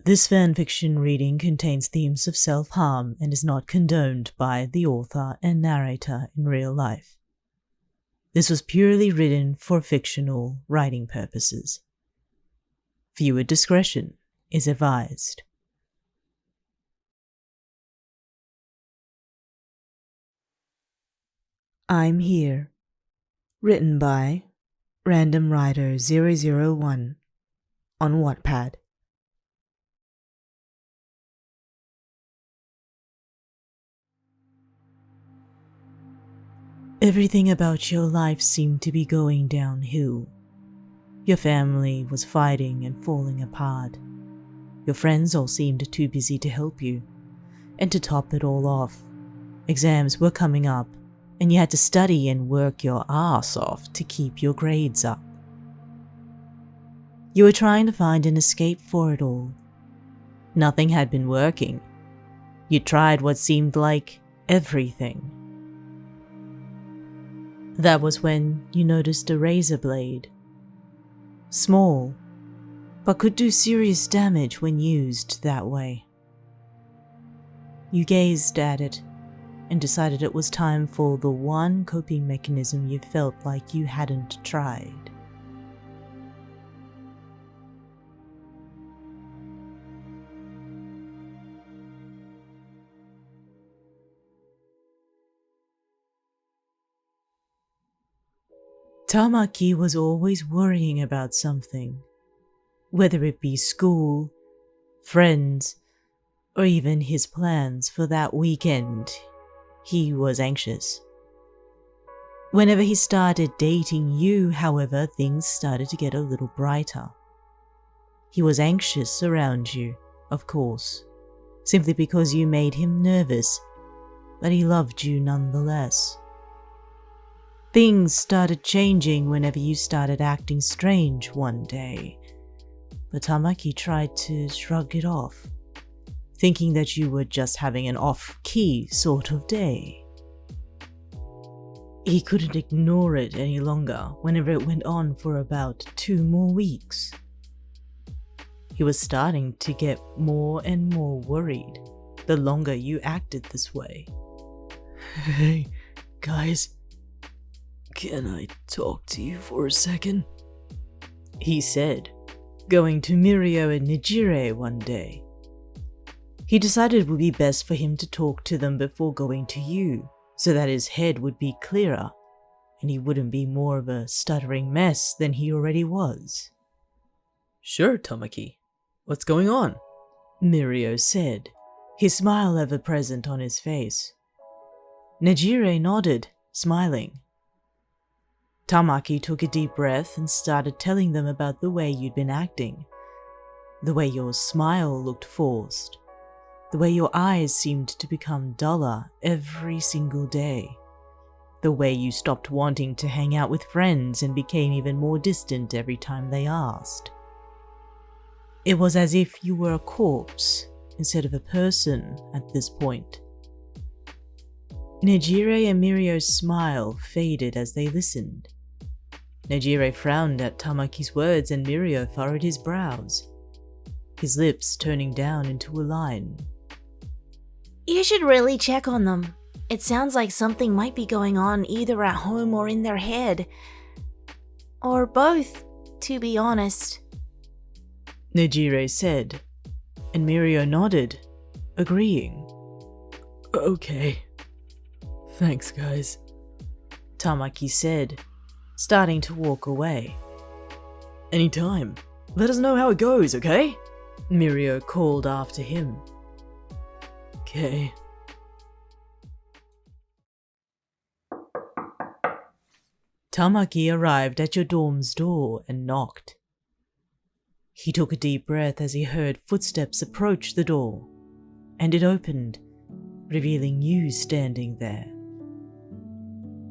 This fanfiction reading contains themes of self-harm and is not condoned by the author and narrator in real life. This was purely written for fictional writing purposes. Viewer discretion is advised. I'm Here. Written by Random Writer 001 on Wattpad. Everything about your life seemed to be going downhill. Your family was fighting and falling apart. Your friends all seemed too busy to help you. And to top it all off, exams were coming up and you had to study and work your ass off to keep your grades up. You were trying to find an escape for it all. Nothing had been working. You tried what seemed like everything. That was when you noticed a razor blade. Small, but could do serious damage when used that way. You gazed at it and decided it was time for the one coping mechanism you felt like you hadn't tried. Tamaki was always worrying about something, whether it be school, friends, or even his plans for that weekend. He was anxious. Whenever he started dating you, however, things started to get a little brighter. He was anxious around you, of course, simply because you made him nervous, but he loved you nonetheless. Things started changing whenever you started acting strange one day, but Tamaki tried to shrug it off, thinking that you were just having an off-key sort of day. He couldn't ignore it any longer whenever it went on for about 2 more weeks. He was starting to get more and more worried the longer you acted this way. Hey, guys. Can I talk to you for a second? He said, going to Mirio and Nejire one day. He decided it would be best for him to talk to them before going to you, so that his head would be clearer, and he wouldn't be more of a stuttering mess than he already was. Sure, Tamaki. What's going on? Mirio said, his smile ever present on his face. Nejire nodded, smiling. Tamaki took a deep breath and started telling them about the way you'd been acting, the way your smile looked forced, the way your eyes seemed to become duller every single day, the way you stopped wanting to hang out with friends and became even more distant every time they asked. It was as if you were a corpse instead of a person at this point. Nejire and Mirio's smile faded as they listened. Nejire frowned at Tamaki's words and Mirio furrowed his brows, his lips turning down into a line. You should really check on them. It sounds like something might be going on either at home or in their head. Or both, to be honest. Nejire said, and Mirio nodded, agreeing. Okay. Thanks, guys. Tamaki said, starting to walk away. Anytime. Let us know how it goes, okay? Mirio called after him. Okay. Tamaki arrived at your dorm's door and knocked. He took a deep breath as he heard footsteps approach the door, and it opened, revealing you standing there.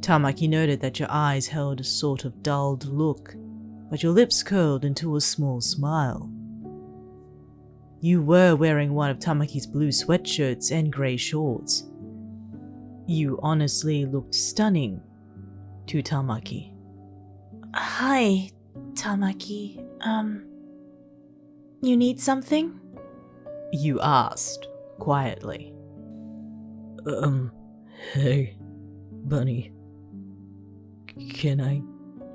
Tamaki noted that your eyes held a sort of dulled look, but your lips curled into a small smile. You were wearing one of Tamaki's blue sweatshirts and grey shorts. You honestly looked stunning to Tamaki. Hi, Tamaki. You need something? You asked, quietly. Hey, Bunny. Can I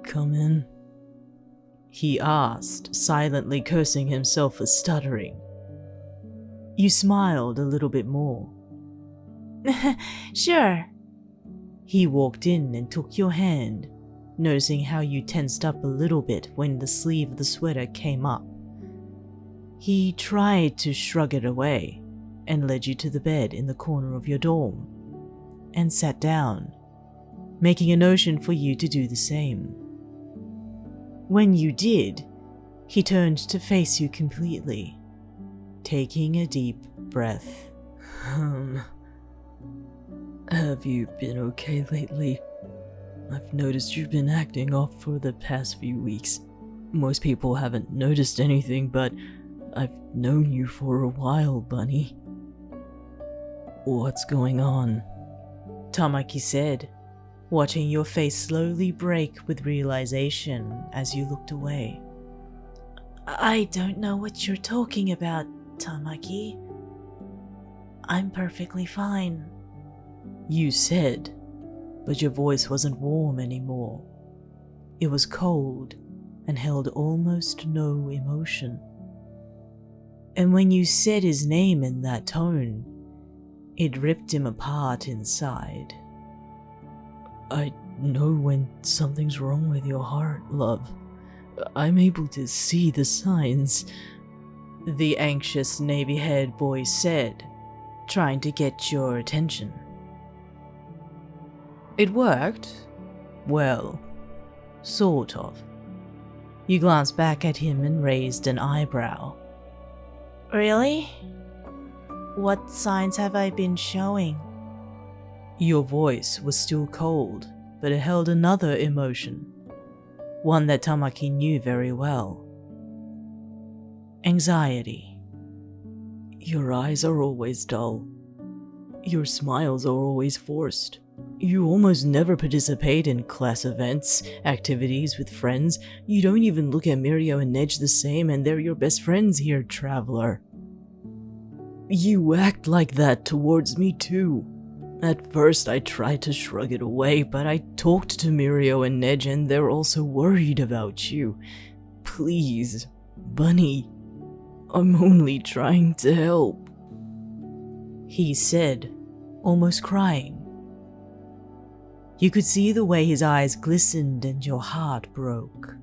come in? He asked, silently cursing himself for stuttering. You smiled a little bit more. Sure. He walked in and took your hand, noticing how you tensed up a little bit when the sleeve of the sweater came up. He tried to shrug it away and led you to the bed in the corner of your dorm and sat down, making a notion for you to do the same. When you did, he turned to face you completely, taking a deep breath. Have you been okay lately? I've noticed you've been acting off for the past few weeks. Most people haven't noticed anything, but I've known you for a while, Bunny. What's going on? Tamaki said, watching your face slowly break with realization as you looked away. I don't know what you're talking about, Tamaki. I'm perfectly fine. You said, but your voice wasn't warm anymore. It was cold and held almost no emotion. And when you said his name in that tone, it ripped him apart inside. I know when something's wrong with your heart, love. I'm able to see the signs. The anxious navy-haired boy said, trying to get your attention. It worked. Well, sort of. You glanced back at him and raised an eyebrow. Really? What signs have I been showing? Your voice was still cold, but it held another emotion, one that Tamaki knew very well. Anxiety. Your eyes are always dull. Your smiles are always forced. You almost never participate in class events, activities with friends. You don't even look at Mirio and Nej the same, and they're your best friends here, traveler. You act like that towards me too. At first I tried to shrug it away, but I talked to Mirio and Nej and they're also worried about you. Please, Bunny, I'm only trying to help. He said, almost crying. You could see the way his eyes glistened and your heart broke.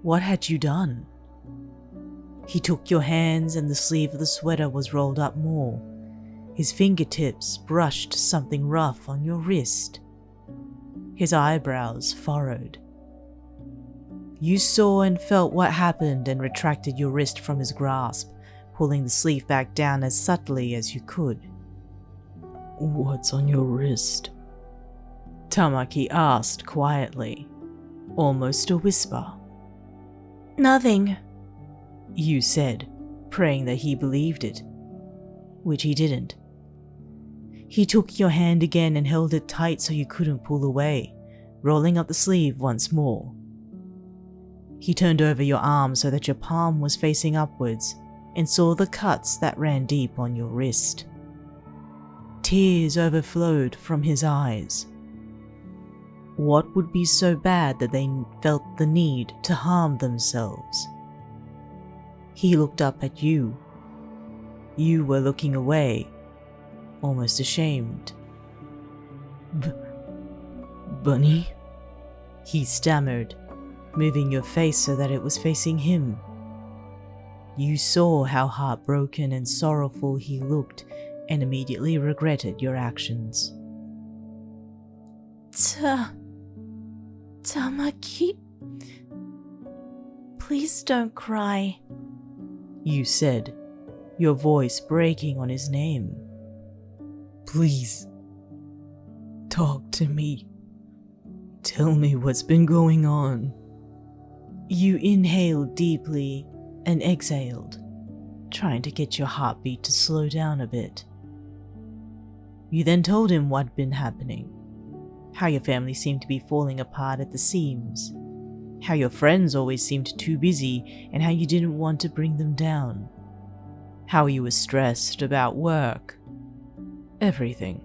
What had you done? He took your hands and the sleeve of the sweater was rolled up more. His fingertips brushed something rough on your wrist. His eyebrows furrowed. You saw and felt what happened and retracted your wrist from his grasp, pulling the sleeve back down as subtly as you could. What's on your wrist? Tamaki asked quietly, almost a whisper. Nothing. You said, praying that he believed it, which he didn't. He took your hand again and held it tight so you couldn't pull away, rolling up the sleeve once more. He turned over your arm so that your palm was facing upwards and saw the cuts that ran deep on your wrist. Tears overflowed from his eyes. What would be so bad that they felt the need to harm themselves? He looked up at you. You were looking away, almost ashamed. Bunny? He stammered, moving your face so that it was facing him. You saw how heartbroken and sorrowful he looked and immediately regretted your actions. Tamaki, please don't cry. You said, your voice breaking on his name. Please, talk to me. Tell me what's been going on. You inhaled deeply and exhaled, trying to get your heartbeat to slow down a bit. You then told him what'd been happening, how your family seemed to be falling apart at the seams, how your friends always seemed too busy, and how you didn't want to bring them down. how you were stressed about work, everything.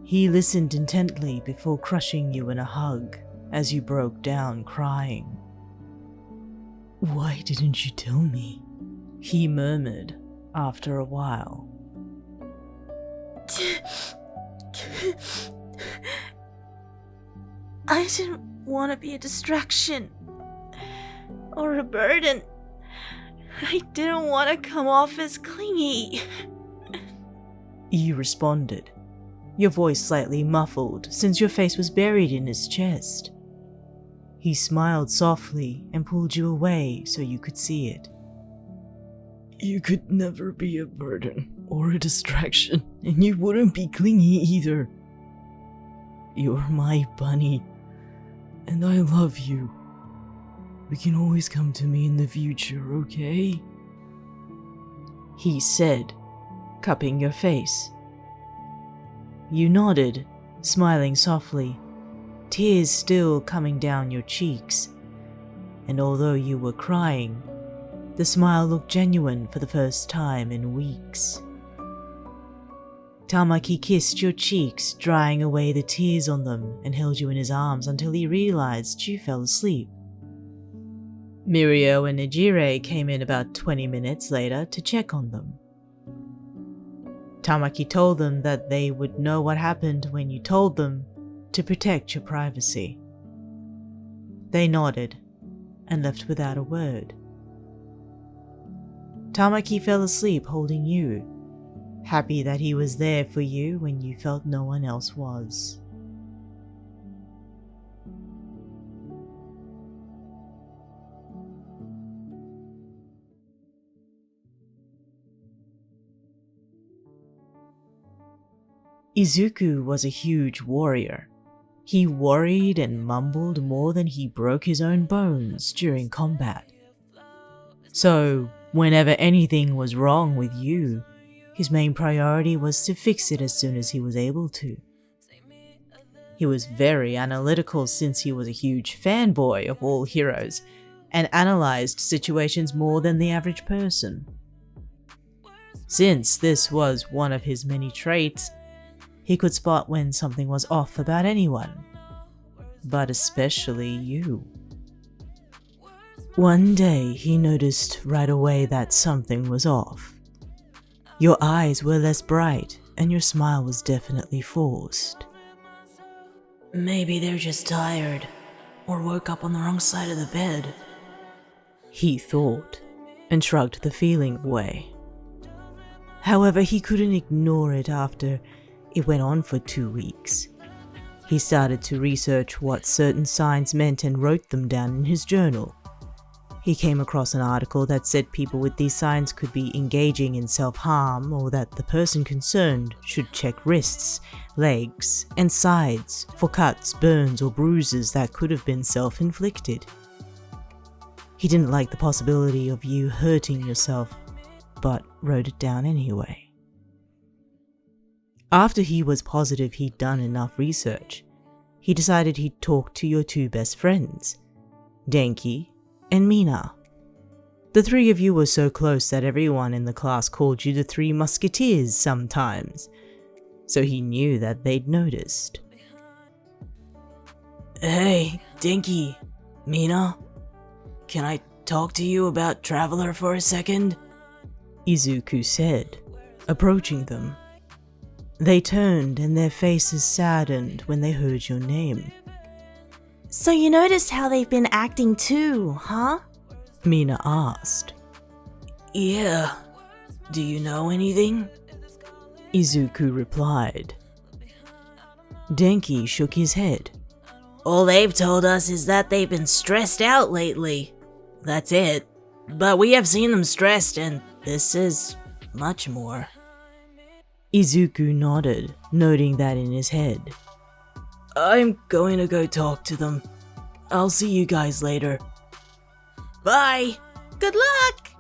He listened intently before crushing you in a hug as you broke down crying. "Why didn't you tell me?" he murmured after a while. I didn't want to be a distraction or a burden. I didn't want to come off as clingy. You responded, your voice slightly muffled since your face was buried in his chest. He smiled softly and pulled you away so you could see it. "You could never be a burden or a distraction, and you wouldn't be clingy either. You're my bunny, and I love you. We can always come to me in the future, okay?" he said, cupping your face. You nodded, smiling softly, tears still coming down your cheeks. And although you were crying, the smile looked genuine for the first time in weeks. Tamaki kissed your cheeks, drying away the tears on them, and held you in his arms until he realized you fell asleep. Mirio and Nejire came in about 20 minutes later to check on them. Tamaki told them that they would know what happened when you told them to protect your privacy. They nodded and left without a word. Tamaki fell asleep holding you, happy that he was there for you when you felt no one else was. Izuku was a huge warrior. He worried and mumbled more than he broke his own bones during combat. So, whenever anything was wrong with you, his main priority was to fix it as soon as he was able to. He was very analytical since he was a huge fanboy of all heroes, and analyzed situations more than the average person. Since this was one of his many traits, he could spot when something was off about anyone, but especially you. One day he noticed right away that something was off. Your eyes were less bright, and your smile was definitely forced. Maybe they're just tired, or woke up on the wrong side of the bed, he thought, and shrugged the feeling away. However, he couldn't ignore it after it went on for 2 weeks. He started to research what certain signs meant and wrote them down in his journal. He came across an article that said people with these signs could be engaging in self-harm, or that the person concerned should check wrists, legs, and sides for cuts, burns, or bruises that could have been self-inflicted. He didn't like the possibility of you hurting yourself, but wrote it down anyway. After he was positive he'd done enough research, he decided he'd talk to your 2 best friends, Denki and Mina. The 3 of you were so close that everyone in the class called you the 3 Musketeers sometimes, so he knew that they'd noticed. "Hey, Denki, Mina, can I talk to you about Traveler for a second?" Izuku said, approaching them. They turned and their faces saddened when they heard your name. So you noticed how they've been acting too, huh? Mina asked. "Yeah. Do you know anything?" Izuku replied. Denki shook his head. All they've told us is that they've been stressed out lately. That's it. But we have seen them stressed, and this is much more. Izuku nodded, noting that in his head. "I'm going to go talk to them. I'll see you guys later." Bye! Good luck!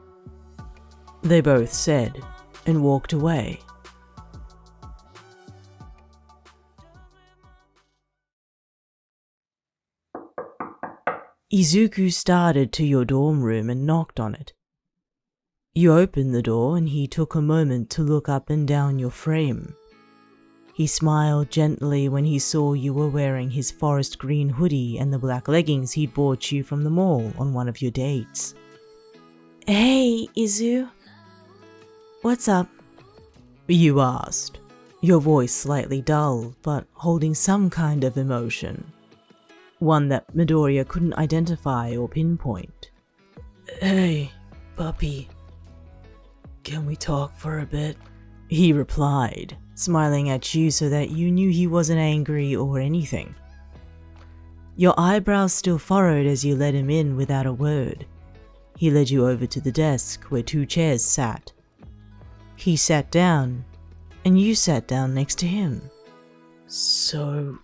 They both said, and walked away. Izuku started to your dorm room and knocked on it. You opened the door and he took a moment to look up and down your frame. He smiled gently when he saw you were wearing his forest green hoodie and the black leggings he'd bought you from the mall on one of your dates. Hey, Izu. What's up? You asked, your voice slightly dull but holding some kind of emotion. One that Midoriya couldn't identify or pinpoint. Hey, puppy. Can we talk for a bit? He replied, smiling at you so that you knew he wasn't angry or anything. Your eyebrows still furrowed as you let him in without a word. He led you over to the desk where 2 chairs sat. He sat down, and you sat down next to him. So,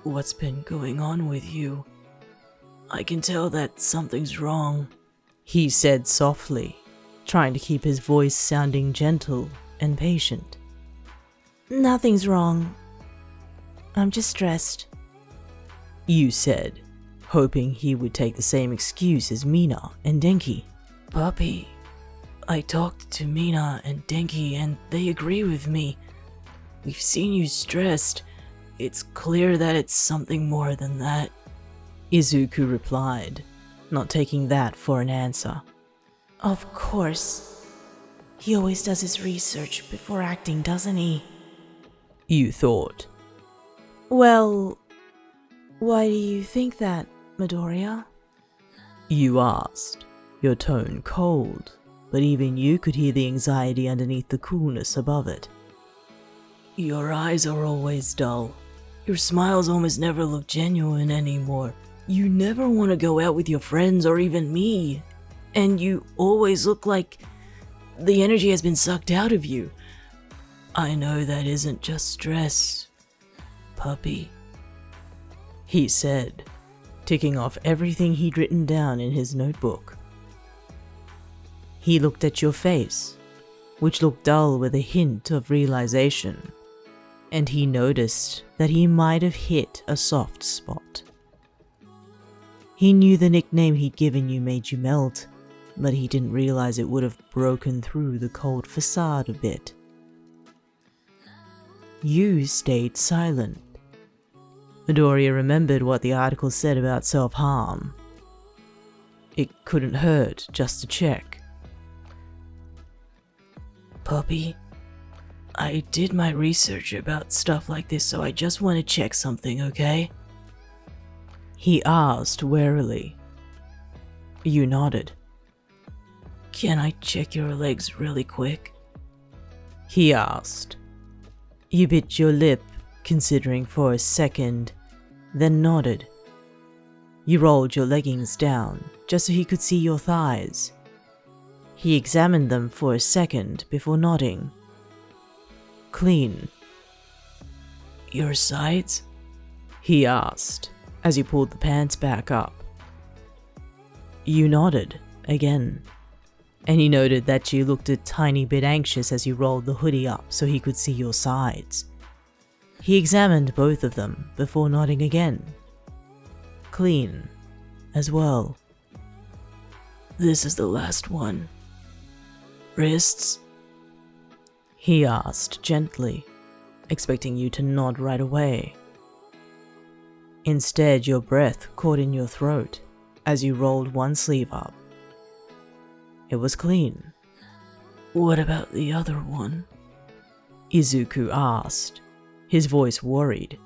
what's been going on with you? I can tell that something's wrong, he said softly, trying to keep his voice sounding gentle and patient. Nothing's wrong. I'm just stressed. You said, hoping he would take the same excuse as Mina and Denki. Puppy, I talked to Mina and Denki and they agree with me. We've seen you stressed. It's clear that it's something more than that. Izuku replied, not taking that for an answer. Of course. He always does his research before acting, doesn't he? You thought. Well, why do you think that, Midoriya? You asked, your tone cold, but even you could hear the anxiety underneath the coolness above it. Your eyes are always dull. Your smiles almost never look genuine anymore. You never want to go out with your friends or even me. And you always look like the energy has been sucked out of you. I know that isn't just stress, puppy, he said, ticking off everything he'd written down in his notebook. He looked at your face, which looked dull with a hint of realization, and he noticed that he might have hit a soft spot. He knew the nickname he'd given you made you melt, but he didn't realize it would have broken through the cold facade a bit. You stayed silent. Midoriya remembered what the article said about self-harm. It couldn't hurt just to check. Puppy, I did my research about stuff like this, so I just want to check something, okay? He asked warily. You nodded. Can I check your legs really quick? He asked. You bit your lip, considering for a second, then nodded. You rolled your leggings down, just so he could see your thighs. He examined them for a second before nodding. Clean. Your sides? He asked, as he pulled the pants back up. You nodded, again. And he noted that you looked a tiny bit anxious as you rolled the hoodie up so he could see your sides. He examined both of them before nodding again. Clean, as well. This is the last one. Wrists? He asked gently, expecting you to nod right away. Instead, your breath caught in your throat as you rolled one sleeve up. It was clean. What about the other one? Izuku asked, his voice worried.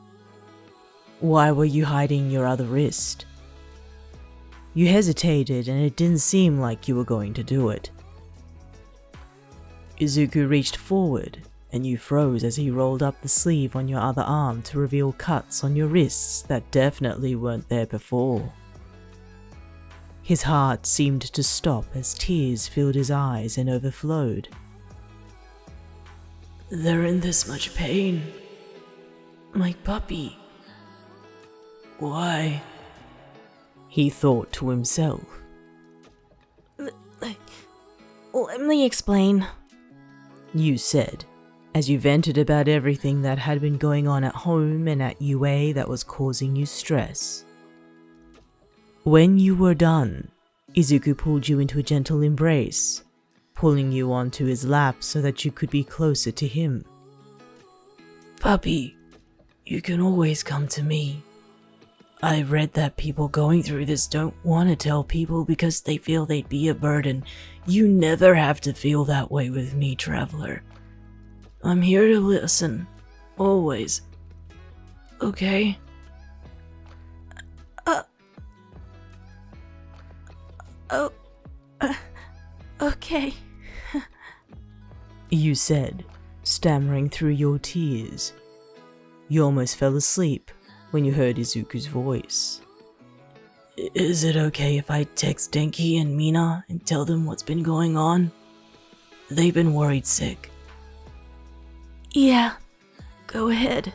Why were you hiding your other wrist? You hesitated and it didn't seem like you were going to do it. Izuku reached forward and you froze as he rolled up the sleeve on your other arm to reveal cuts on your wrists that definitely weren't there before. His heart seemed to stop as tears filled his eyes and overflowed. They're in this much pain. My puppy. Why? He thought to himself. Let me explain. You said, as you vented about everything that had been going on at home and at UA that was causing you stress. When you were done, Izuku pulled you into a gentle embrace, pulling you onto his lap so that you could be closer to him. Puppy, you can always come to me. I read that people going through this don't want to tell people because they feel they'd be a burden. You never have to feel that way with me, traveler. I'm here to listen. Always. Okay? Okay. You said, stammering through your tears. You almost fell asleep when you heard Izuku's voice. Is it okay if I text Denki and Mina and tell them what's been going on? They've been worried sick. Yeah, go ahead.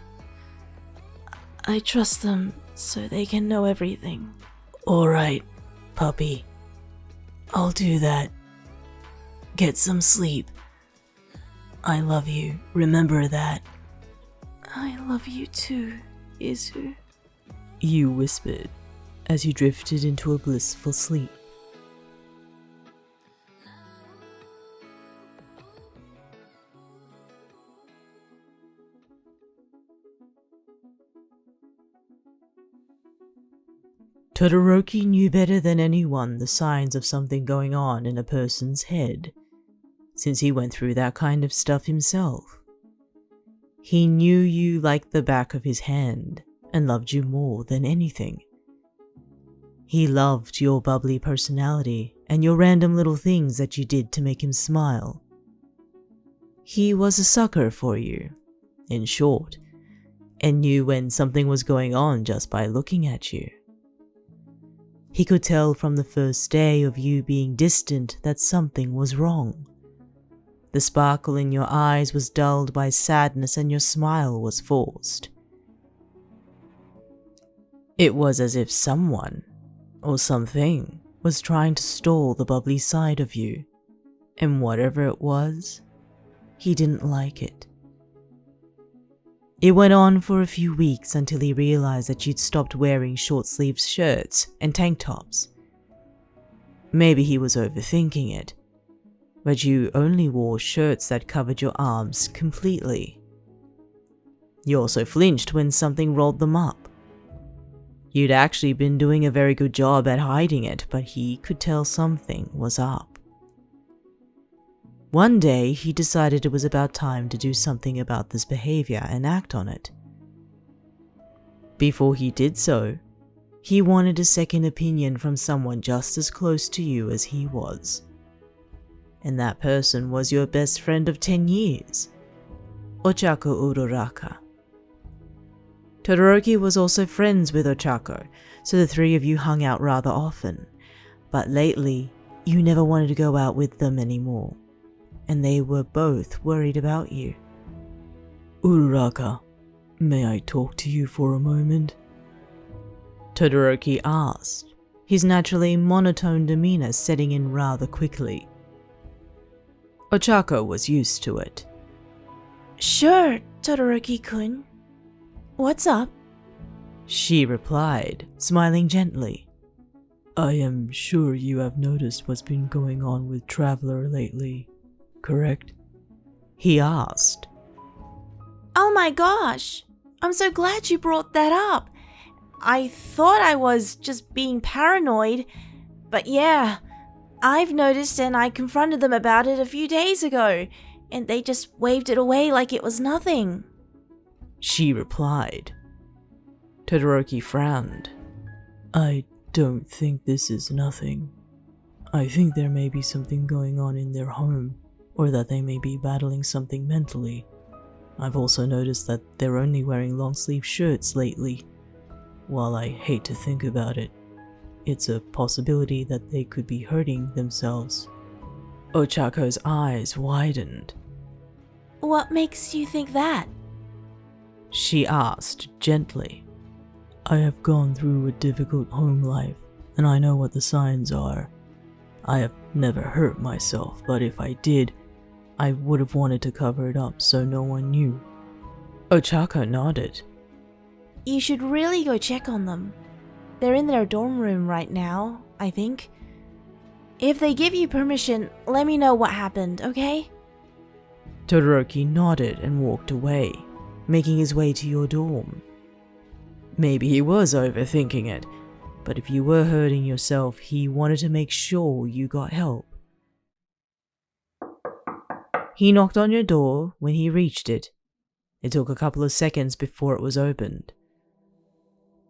I trust them so they can know everything. Alright, puppy. I'll do that. Get some sleep. I love you, remember that. I love you too, Izu. You whispered as you drifted into a blissful sleep. Todoroki knew better than anyone the signs of something going on in a person's head, since he went through that kind of stuff himself. He knew you like the back of his hand and loved you more than anything. He loved your bubbly personality and your random little things that you did to make him smile. He was a sucker for you, in short, and knew when something was going on just by looking at you. He could tell from the first day of you being distant that something was wrong. The sparkle in your eyes was dulled by sadness and your smile was forced. It was as if someone, or something, was trying to stall the bubbly side of you, and whatever it was, he didn't like it. It went on for a few weeks until he realized that you'd stopped wearing short-sleeved shirts and tank tops. Maybe he was overthinking it, but you only wore shirts that covered your arms completely. You also flinched when something rolled them up. You'd actually been doing a very good job at hiding it, but he could tell something was up. One day, he decided it was about time to do something about this behavior and act on it. Before he did so, he wanted a second opinion from someone just as close to you as he was. And that person was your best friend of 10 years, Ochaco Uraraka. Todoroki was also friends with Ochaco, so the three of you hung out rather often, but lately, you never wanted to go out with them anymore. And they were both worried about you. Uraraka, may I talk to you for a moment? Todoroki asked, his naturally monotone demeanor setting in rather quickly. Ochaco was used to it. Sure, Todoroki-kun. What's up? She replied, smiling gently. I am sure you have noticed what's been going on with Traveler lately, correct? He asked. Oh my gosh! I'm so glad you brought that up. I thought I was just being paranoid, but yeah, I've noticed and I confronted them about it a few days ago, and they just waved it away like it was nothing. She replied. Todoroki frowned. I don't think this is nothing. I think there may be something going on in their home, or that they may be battling something mentally. I've also noticed that they're only wearing long-sleeve shirts lately. While I hate to think about it, it's a possibility that they could be hurting themselves. Ochaco's eyes widened. What makes you think that? She asked gently. I have gone through a difficult home life, and I know what the signs are. I have never hurt myself, but if I did, I would have wanted to cover it up so no one knew. Ochaco nodded. You should really go check on them. They're in their dorm room right now, I think. If they give you permission, let me know what happened, okay? Todoroki nodded and walked away, making his way to your dorm. Maybe he was overthinking it, but if you were hurting yourself, he wanted to make sure you got help. He knocked on your door when he reached it. It took a couple of seconds before it was opened.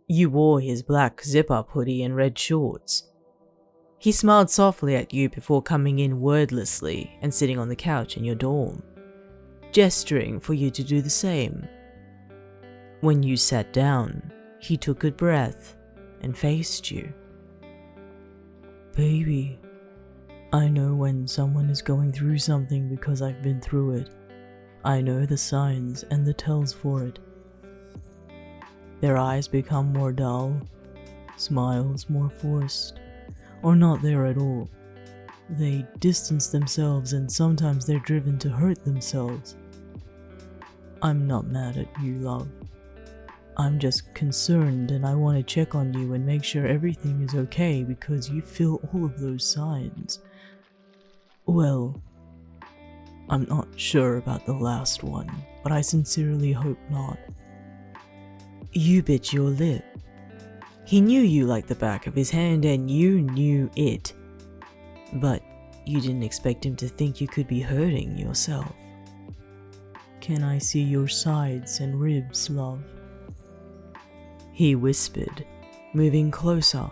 You wore his black zip-up hoodie and red shorts. He smiled softly at you before coming in wordlessly and sitting on the couch in your dorm, gesturing for you to do the same. When you sat down, he took a breath and faced you. Baby, I know when someone is going through something because I've been through it. I know the signs and the tells for it. Their eyes become more dull, smiles more forced, or not there at all. They distance themselves and sometimes they're driven to hurt themselves. I'm not mad at you, love. I'm just concerned and I want to check on you and make sure everything is okay because you feel all of those signs. Well, I'm not sure about the last one, but I sincerely hope not. You bit your lip. He knew you like the back of his hand and you knew it, but you didn't expect him to think you could be hurting yourself. Can I see your sides and ribs, love? He whispered, moving closer.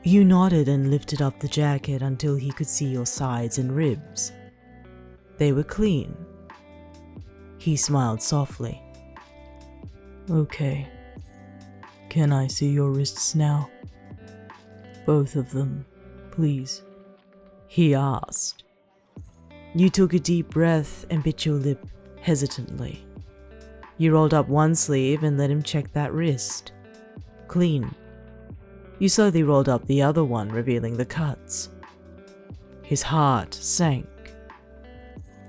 You nodded and lifted up the jacket until he could see your sides and ribs. They were clean. He smiled softly. Okay. Can I see your wrists now? Both of them, please. He asked. You took a deep breath and bit your lip hesitantly. You rolled up one sleeve and let him check that wrist. Clean. You slowly rolled up the other one, revealing the cuts. His heart sank.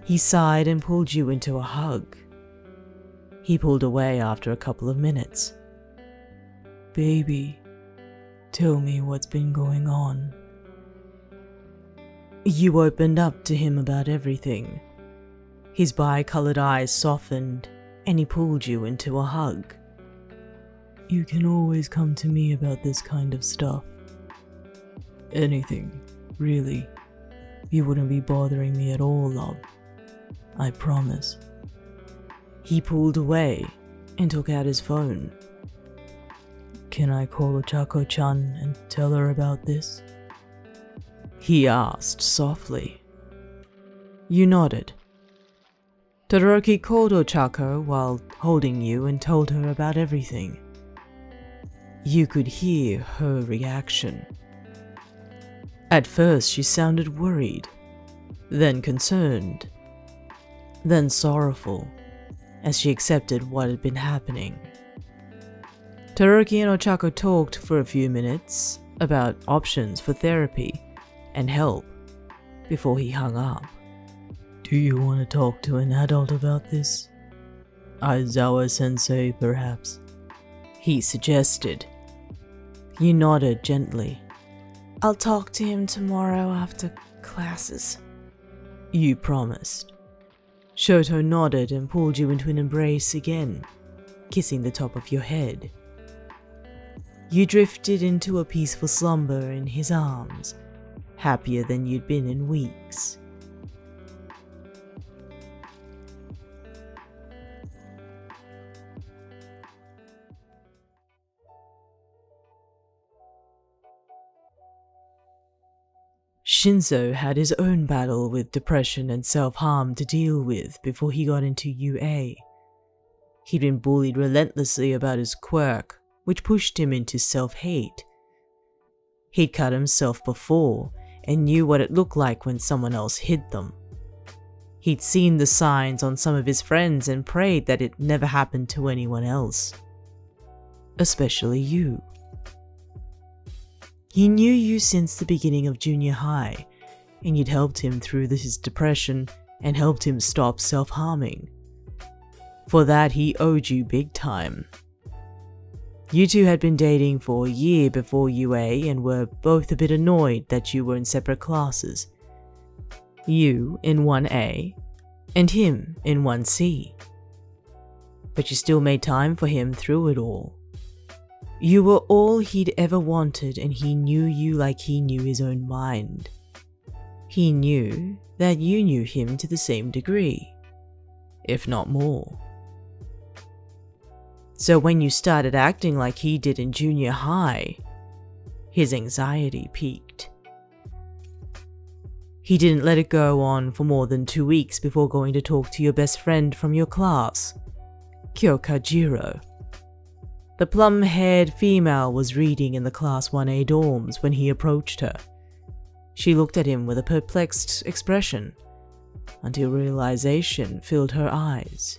He sighed and pulled you into a hug. He pulled away after a couple of minutes. Baby, tell me what's been going on. You opened up to him about everything. His bi-colored eyes softened, and he pulled you into a hug. You can always come to me about this kind of stuff. Anything, really. You wouldn't be bothering me at all, love. I promise. He pulled away and took out his phone. Can I call Ochaco-chan and tell her about this? He asked softly. You nodded. Todoroki called Ochaco while holding you and told her about everything. You could hear her reaction. At first she sounded worried, then concerned, then sorrowful, as she accepted what had been happening. Todoroki and Ochaco talked for a few minutes about options for therapy and help before he hung up. Do you want to talk to an adult about this? Aizawa-sensei, perhaps? He suggested. You nodded gently. I'll talk to him tomorrow after classes. You promised. Shouto nodded and pulled you into an embrace again, kissing the top of your head. You drifted into a peaceful slumber in his arms, happier than you'd been in weeks. Shinsou had his own battle with depression and self-harm to deal with before he got into UA. He'd been bullied relentlessly about his quirk, which pushed him into self-hate. He'd cut himself before and knew what it looked like when someone else hid them. He'd seen the signs on some of his friends and prayed that it never happened to anyone else. Especially you. He knew you since the beginning of junior high, and you'd helped him through his depression and helped him stop self-harming. For that, he owed you big time. You two had been dating for a year before UA and were both a bit annoyed that you were in separate classes. You in 1A and him in 1C. But you still made time for him through it all. You were all he'd ever wanted, and he knew you like he knew his own mind. He knew that you knew him to the same degree, if not more. So when you started acting like he did in junior high, his anxiety peaked. He didn't let it go on for more than 2 weeks before going to talk to your best friend from your class, Kyoka Jirou. The plum-haired female was reading in the Class 1A dorms when he approached her. She looked at him with a perplexed expression, until realization filled her eyes.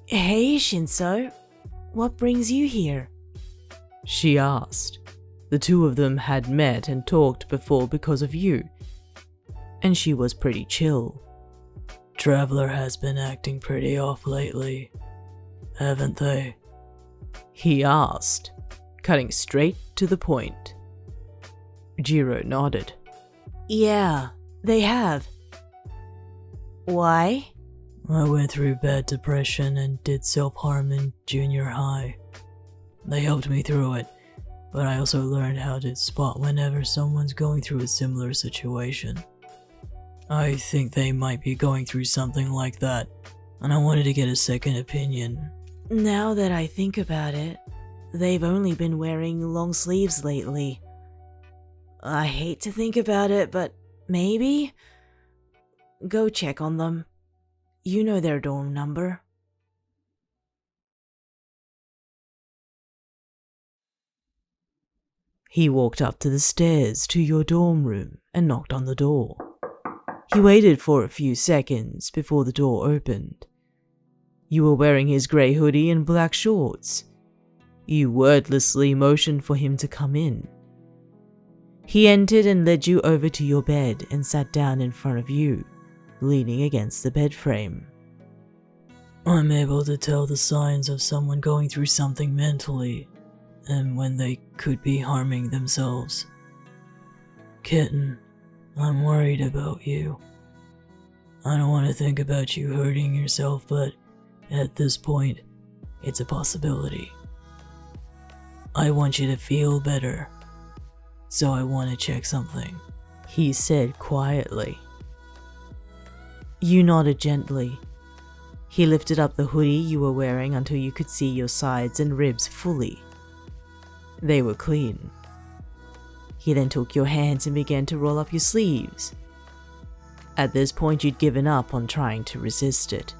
Hey, Shinsou. What brings you here? She asked. The two of them had met and talked before because of you, and she was pretty chill. Traveler has been acting pretty off lately, haven't they? He asked, cutting straight to the point. Jirou nodded. Yeah, they have. Why? I went through bad depression and did self-harm in junior high. They helped me through it, but I also learned how to spot whenever someone's going through a similar situation. I think they might be going through something like that, and I wanted to get a second opinion. Now that I think about it, they've only been wearing long sleeves lately. I hate to think about it, but maybe? Go check on them. You know their dorm number. He walked up to the stairs to your dorm room and knocked on the door. He waited for a few seconds before the door opened. You were wearing his grey hoodie and black shorts. You wordlessly motioned for him to come in. He entered and led you over to your bed and sat down in front of you, leaning against the bed frame. I'm able to tell the signs of someone going through something mentally, and when they could be harming themselves. Kitten, I'm worried about you. I don't want to think about you hurting yourself, but at this point, it's a possibility. I want you to feel better, so I want to check something, he said quietly. You nodded gently. He lifted up the hoodie you were wearing until you could see your sides and ribs fully. They were clean. He then took your hands and began to roll up your sleeves. At this point, you'd given up on trying to resist it.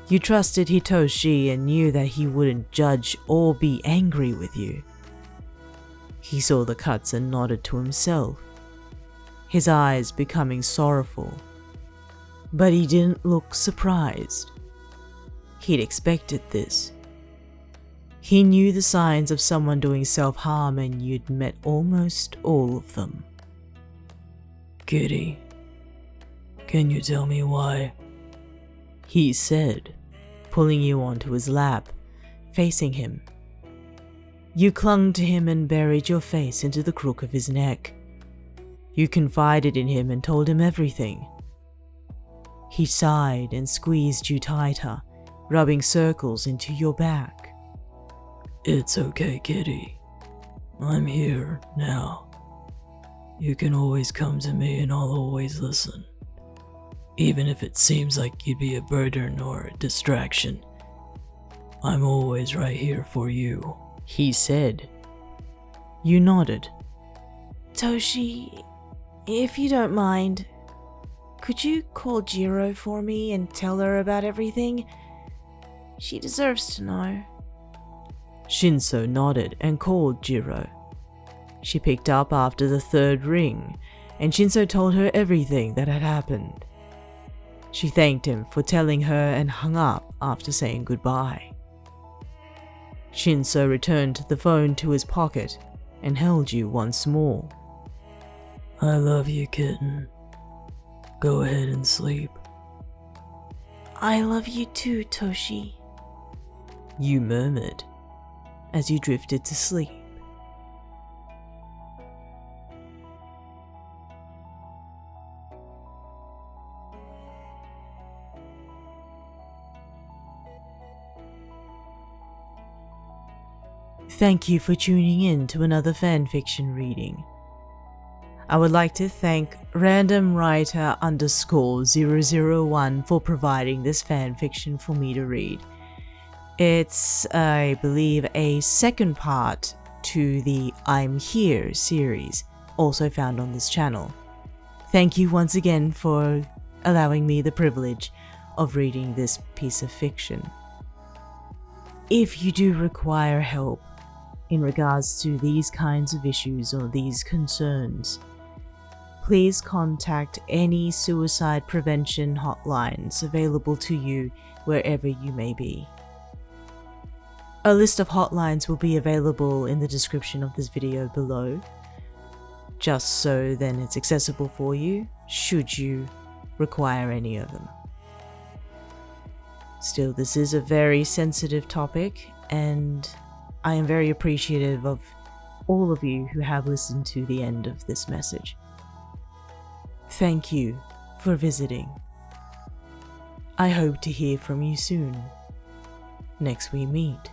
You trusted Hitoshi and knew that he wouldn't judge or be angry with you. He saw the cuts and nodded to himself, his eyes becoming sorrowful. But he didn't look surprised. He'd expected this. He knew the signs of someone doing self-harm, and you'd met almost all of them. Kitty, can you tell me why? He said, pulling you onto his lap, facing him. You clung to him and buried your face into the crook of his neck. You confided in him and told him everything. He sighed and squeezed you tighter, rubbing circles into your back. It's okay, Kitty. I'm here now. You can always come to me and I'll always listen. Even if it seems like you'd be a burden or a distraction, I'm always right here for you, he said. You nodded. Toshi, if you don't mind, could you call Jirou for me and tell her about everything? She deserves to know. Shinsou nodded and called Jirou. She picked up after the third ring, and Shinsou told her everything that had happened. She thanked him for telling her and hung up after saying goodbye. Shinsou returned the phone to his pocket and held you once more. I love you, kitten. Go ahead and sleep. I love you too, Toshi. You murmured. as you drifted to sleep. Thank you for tuning in to another fanfiction reading. I would like to thank randomwriter_001 for providing this fanfiction for me to read. It's, I believe, a second part to the I'm Here series, also found on this channel. Thank you once again for allowing me the privilege of reading this piece of fiction. If you do require help in regards to these kinds of issues or these concerns, please contact any suicide prevention hotlines available to you wherever you may be. A list of hotlines will be available in the description of this video below, just so then it's accessible for you should you require any of them. Still, this is a very sensitive topic, and I am very appreciative of all of you who have listened to the end of this message. Thank you for visiting. I hope to hear from you soon, next we meet.